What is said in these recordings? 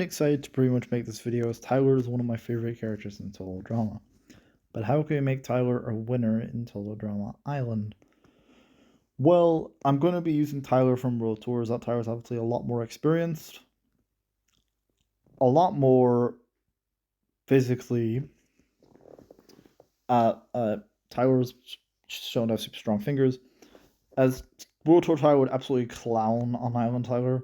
Excited to pretty much make this video as Tyler is one of my favorite characters in Total Drama. But how can we make Tyler a winner in Total Drama Island? Well, I'm going to be using Tyler from World Tours. That Tyler's obviously a lot more experienced, a lot more physically. Tyler's shown to have super strong fingers. As World Tour Tyler would absolutely clown on Island Tyler,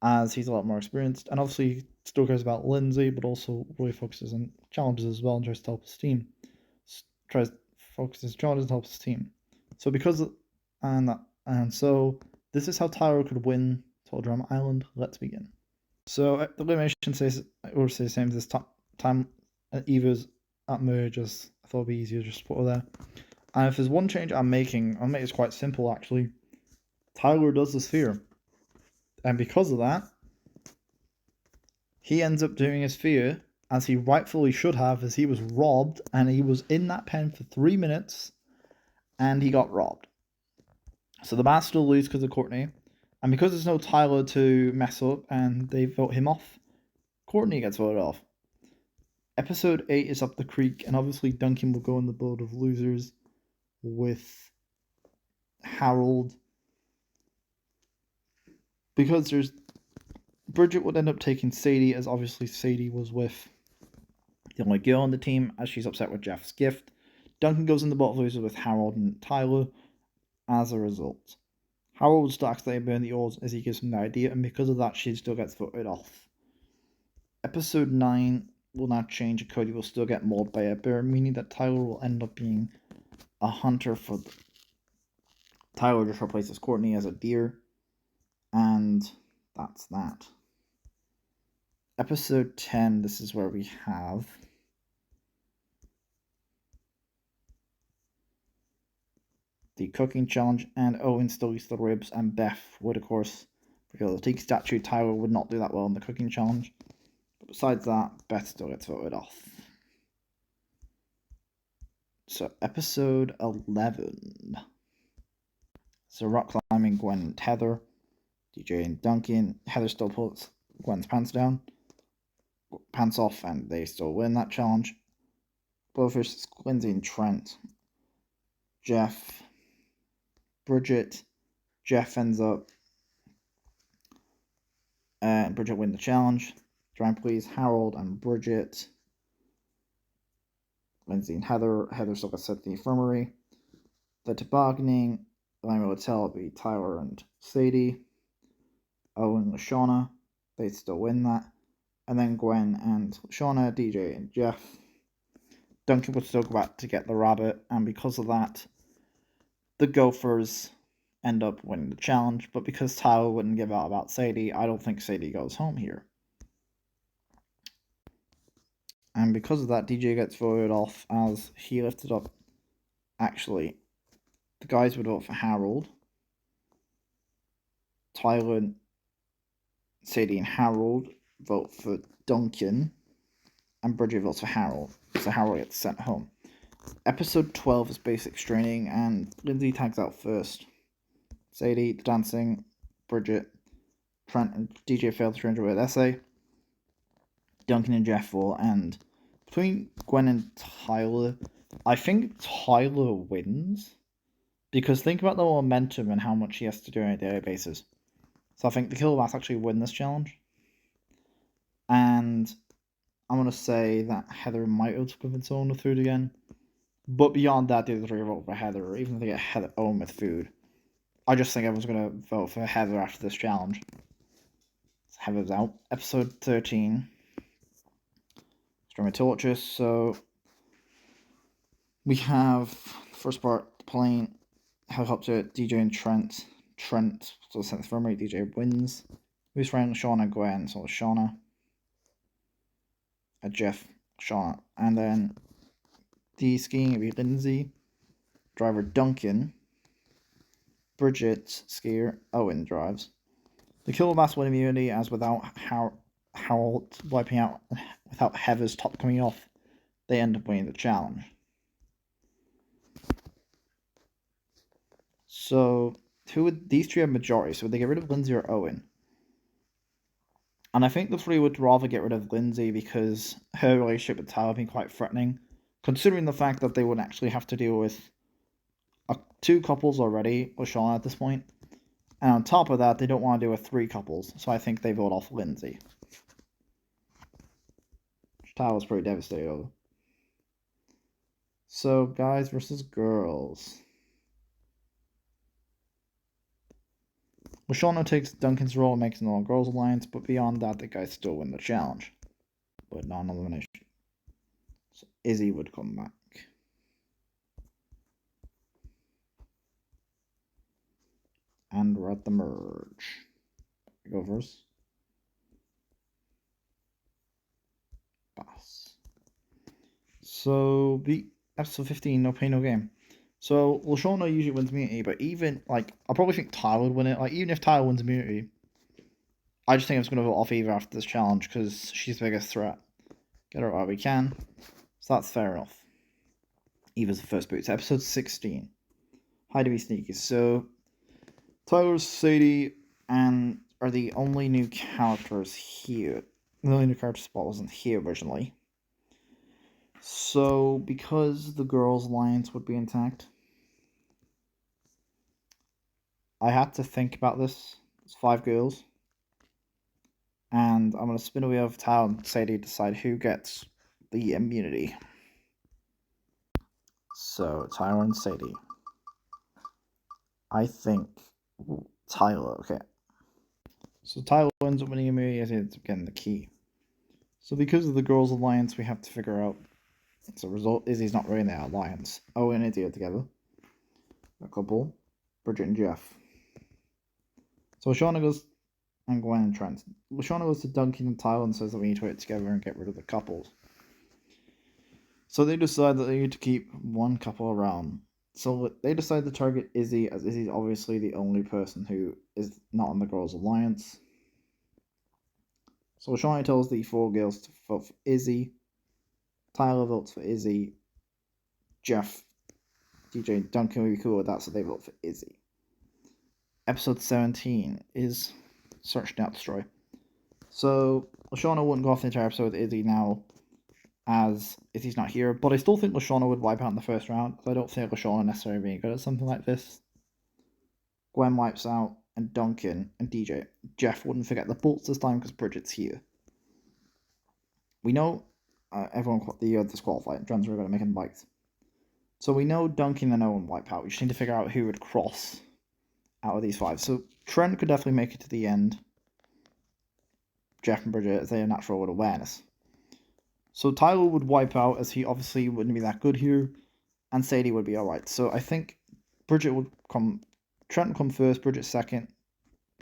as he's a lot more experienced, and obviously still cares about Lindsay, but also really focuses on challenges as well and tries to help his team. Tries to focus his challenges and helps his team. So because and so this is how Tyler could win Total Drama Island. Let's begin. So the elimination says or say the same as this time Eva's at merges. I thought it'd be easier just to put her there. And if there's one change I'll make this quite simple actually. Tyler does the sphere. And because of that, he ends up doing his sphere as he rightfully should have, as he was robbed and he was in that pen for 3 minutes and he got robbed. So the Bats still lose because of Courtney. And because there's no Tyler to mess up and they vote him off, Courtney gets voted off. Episode 8 is Up the Creek, and obviously Duncan will go in the boat of losers with Harold. Because there's Bridget would end up taking Sadie, as obviously Sadie was with the only girl on the team, as she's upset with Jeff's gift. Duncan goes in the boat of losers with Harold and Tyler as a result. Harold would still accidentally burn the oars as he gives him the idea, and because of that, she still gets voted off. Episode 9 will now change, and Cody will still get mauled by a bear, meaning that Tyler will end up being a hunter for Tyler just replaces Courtney as a deer, and that's that. Episode 10, this is where we have the cooking challenge, and Owen still eats the ribs, and Beth would, of course, because of the tiki statue, Tyler would not do that well in the cooking challenge. But besides that, Beth still gets voted off. So, episode 11. So, rock climbing, Gwen and Heather, DJ and Duncan. Heather still pulls Gwen's pants off, and they still win that challenge. Blowfish, Lindsay and Trent. Jeff, Bridget. Jeff ends up and Bridget win the challenge. Try and please Harold and Bridget. Lindsay and Heather. Heather still gets sent to the infirmary. The tobogganing. Lima would tell it be Tyler and Sadie. Owen and Shauna. They still win that. And then Gwen and Shauna, DJ and Jeff. Duncan would still go back to get the rabbit, and because of that, the Gophers end up winning the challenge. But because Tyler wouldn't give out about Sadie, I don't think Sadie goes home here. And because of that, DJ gets voted off as he lifted up. Actually, the guys would vote for Harold. Tyler, Sadie, and Harold vote for Duncan. And Bridget votes for Harold. So Harold gets sent home. Episode 12 is basic training, and Lindsay tags out first. Sadie, the dancing, Bridget, Trent, and DJ fail to enter with essay. Duncan and Jeff will, and between Gwen and Tyler, I think Tyler wins. Because think about the momentum and how much he has to do on a daily basis. So I think the Kilobats actually win this challenge. And I'm going to say that Heather might have to convince Owen with food again. But beyond that, the other three vote for Heather, even if they get Owen with food. I just think everyone's going to vote for Heather after this challenge. So Heather's out. Episode 13. Stormy Torches. So we have the first part, the plane, helicopter, DJ and Trent. Trent still sent the infirmary, DJ wins. Who's friend? Shauna, Gwen, so Shauna. Jeff, Shauna. And then the skiing would be Lindsay. Driver Duncan. Bridget, skier, Owen drives. The Kilobats win immunity, as without Harold wiping out, without Heather's top coming off, they end up winning the challenge. So, these three have majority, so would they get rid of Lindsay or Owen? And I think the three would rather get rid of Lindsay because her relationship with Tyler being quite threatening, considering the fact that they would actually have to deal with two couples already with Shauna at this point. And on top of that, they don't want to deal with three couples, so I think they vote off Lindsay. Tyler's pretty devastated over. So, guys versus girls. Lashana takes Duncan's role and makes an all-girls alliance, but beyond that, the guys still win the challenge. But non-elimination. So Izzy would come back. And we're at the merge. Go first. Boss. So, the episode 15, No Pain, No Game. So, Lashana usually wins immunity, but even, like, I probably think Tyler would win it. Like, even if Tyler wins immunity, I just think I'm just going to vote off Eva after this challenge because she's the biggest threat. Get her out we can. So that's fair enough. Eva's the first boot. It's episode 16. How to be sneaky. So, Tyler, Sadie, and are the only new characters here. The only new character spot wasn't here originally. So, because the girls' alliance would be intact, I had to think about this. It's 5 girls. And I'm going to spin a wheel of Tyler and Sadie to decide who gets the immunity. So, Tyler and Sadie. I think Tyler, okay. So Tyler ends up winning immunity as he ends up getting the key. So because of the girls' alliance, we have to figure out. So the result is he's not really in the alliance. Owen and Izzy are together. A couple. Bridget and Jeff. So Shauna goes and Gwen and Trent. Shauna goes to Duncan and Tyler and says that we need to work together and get rid of the couples. So they decide that they need to keep one couple around. So they decide to target Izzy, as Izzy's obviously the only person who is not in the girls' alliance. So Shawnee tells the 4 girls to vote for Izzy. Tyler votes for Izzy. Jeff, DJ, and Duncan will be cool with that, so they vote for Izzy. Episode 17 is Search, Not Destroy. So Lashana wouldn't go off the entire episode with Izzy now, as Izzy's not here, but I still think Lashana would wipe out in the first round, because I don't think Lashana necessarily being good at something like this. Gwen wipes out, and Duncan and DJ. Jeff wouldn't forget the bolts this time because Bridget's here. We know everyone the disqualified. John's are going to make him bikes. So we know Duncan and Owen wipe out. We just need to figure out who would cross out of these 5. So Trent could definitely make it to the end. Jeff and Bridget, as they are natural with awareness. So Tyler would wipe out, as he obviously wouldn't be that good here, and Sadie would be alright. So I think Bridget would come, Trent would come first, Bridget second,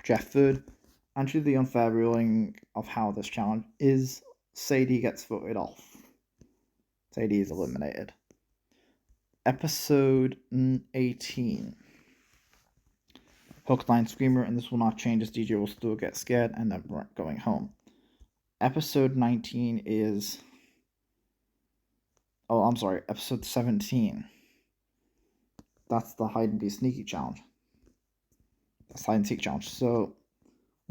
Jeff third, and due to the unfair ruling of how this challenge is, Sadie gets voted off. Sadie is eliminated. Episode 18. Hook, Line, Screamer, and this will not change as DJ will still get scared and then going home. Episode 19 is... Oh, I'm sorry. Episode 17. That's the Hide and Be Sneaky challenge. That's Hide and Seek challenge. So,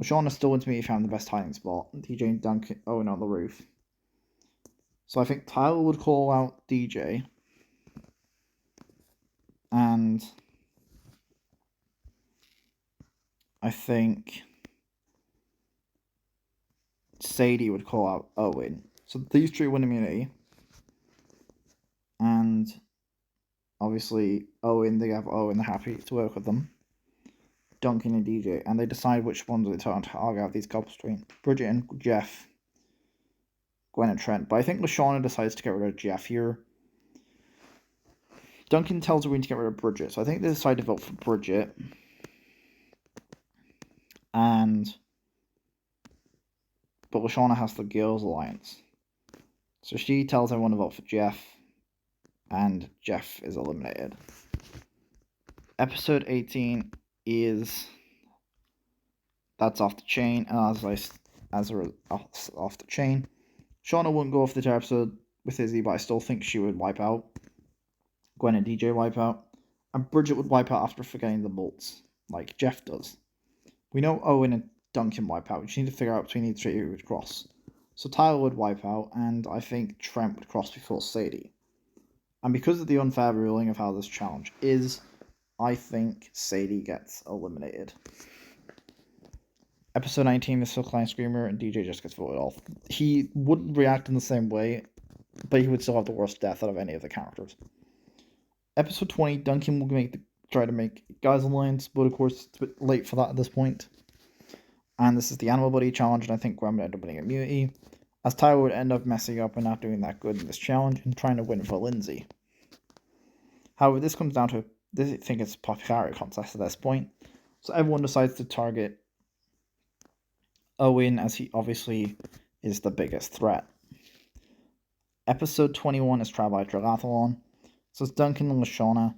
Shauna still wants me to find the best hiding spot. DJ and Duncan... Oh, and on the roof. So I think Tyler would call out DJ. And I think Sadie would call out Owen. So these 3 win immunity. And obviously Owen, they have Owen, they're happy to work with them. Duncan and DJ. And they decide which ones they turn to argue out these couples between Bridget and Jeff, Gwen and Trent. But I think Lashana decides to get rid of Jeff here. Duncan tells her we need to get rid of Bridget. So I think they decide to vote for Bridget. But Lashana has the girls' alliance. So she tells everyone to vote for Jeff. And Jeff is eliminated. Episode 18 is... That's Off the Chain. And off the chain. Shauna wouldn't go off the episode with Izzy, but I still think she would wipe out. Gwen and DJ wipe out. And Bridget would wipe out after forgetting the bolts, like Jeff does. We know Owen and Duncan wipe out. You just need to figure out between these three who would cross. So Tyler would wipe out, and I think Trent would cross before Sadie. And because of the unfair ruling of how this challenge is, I think Sadie gets eliminated. Episode 19, the Silk Line Screamer, and DJ just gets voted off. He wouldn't react in the same way, but he would still have the worst death out of any of the characters. Episode 20, Duncan will try to make Guys Alliance, but of course it's a bit late for that at this point. And this is the Animal Buddy challenge, and I think Gwen would end up winning immunity, as Tyler would end up messing up and not doing that good in this challenge and trying to win for Lindsay. However, this comes down to, I think it's a popularity contest at this point, so everyone decides to target Owen, as he obviously is the biggest threat. Episode 21 is Trial by Triathlon. So it's Duncan and Lashana,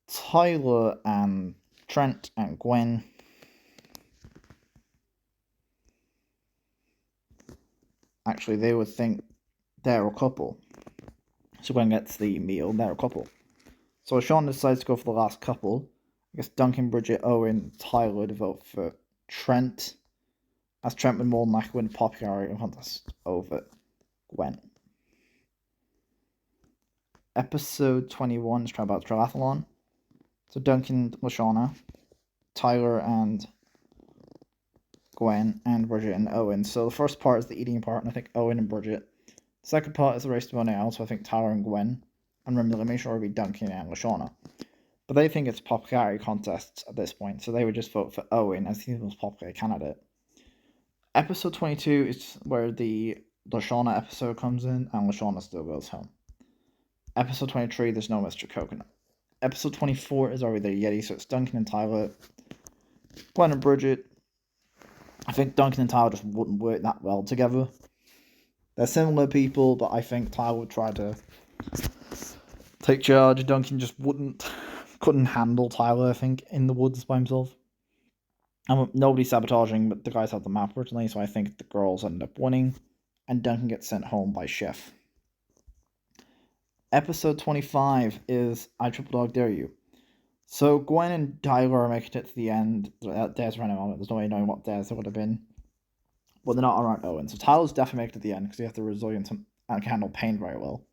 Tyler and Trent and Gwen. Actually, they would think they're a couple. So Gwen gets the meal, they're a couple. So Lashana decides to go for the last couple. I guess Duncan, Bridget, Owen, Tyler to vote for Trent, as Trent would more than likely win popularity contest over Gwen. Episode 21 is about Triathlon. So Duncan, Lashana, Tyler and Gwen, and Bridget and Owen. So the first part is the eating part, and I think Owen and Bridget. The second part is the race to money out, so I think Tyler and Gwen. And remember, make sure it would be Duncan and Lashana. But they think it's popularity contests at this point, so they would just vote for Owen as the most popular candidate. Episode 22 is where the Lashana episode comes in, and Lashana still goes home. Episode 23, there's no Mr. Coconut. Episode 24 is already the Yeti, so it's Duncan and Tyler, Gwen and Bridget. I think Duncan and Tyler just wouldn't work that well together. They're similar people, but I think Tyler would try to take charge. Duncan just couldn't handle Tyler, I think, in the woods by himself. And nobody's sabotaging, but the guys have the map originally, so I think the girls end up winning, and Duncan gets sent home by Chef. Episode 25 is I Triple Dog Dare You. So Gwen and Tyler are making it to the end. Dare's running on it. There's no way knowing what dares there would have been. But they're not around Owen. So Tyler's definitely making it to the end because he has the resilience and can handle pain very well.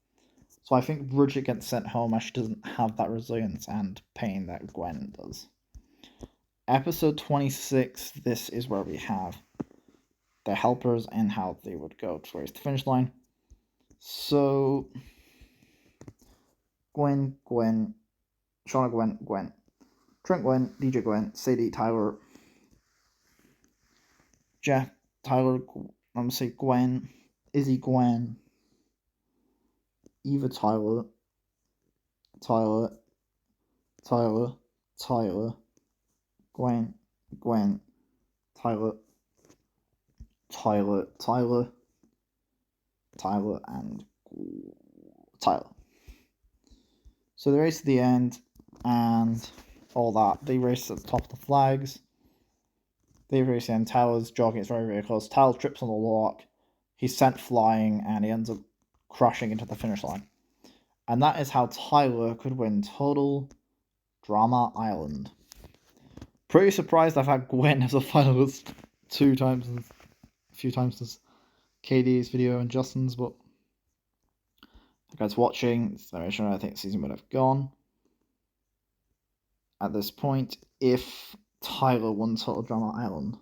So I think Bridget gets sent home as she doesn't have that resilience and pain that Gwen does. Episode 26, this is where we have the helpers and how they would go towards the finish line. So Gwen, Shauna, Gwen, Trent, Gwen, DJ, Gwen, Sadie, Tyler, Jeff, Tyler, I'm gonna say Gwen, Izzy, Gwen, Eva, Tyler, Gwen, Tyler, and Tyler. So they race to the end, and all that. They race at the top of the flags. They race in. Tyler's jogging. It's very, very close. Tyler trips on the lock. He's sent flying, and he ends up crashing into the finish line. And that is how Tyler could win Total Drama Island. Pretty surprised I've had Gwen as a finalist a few times as KD's video and Justin's, but you guys watching, it's the narration. I think the season would have gone at this point if Tyler won Total Drama Island.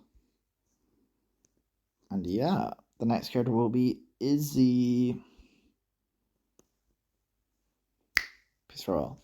And yeah, the next character will be Izzy. Peace for all.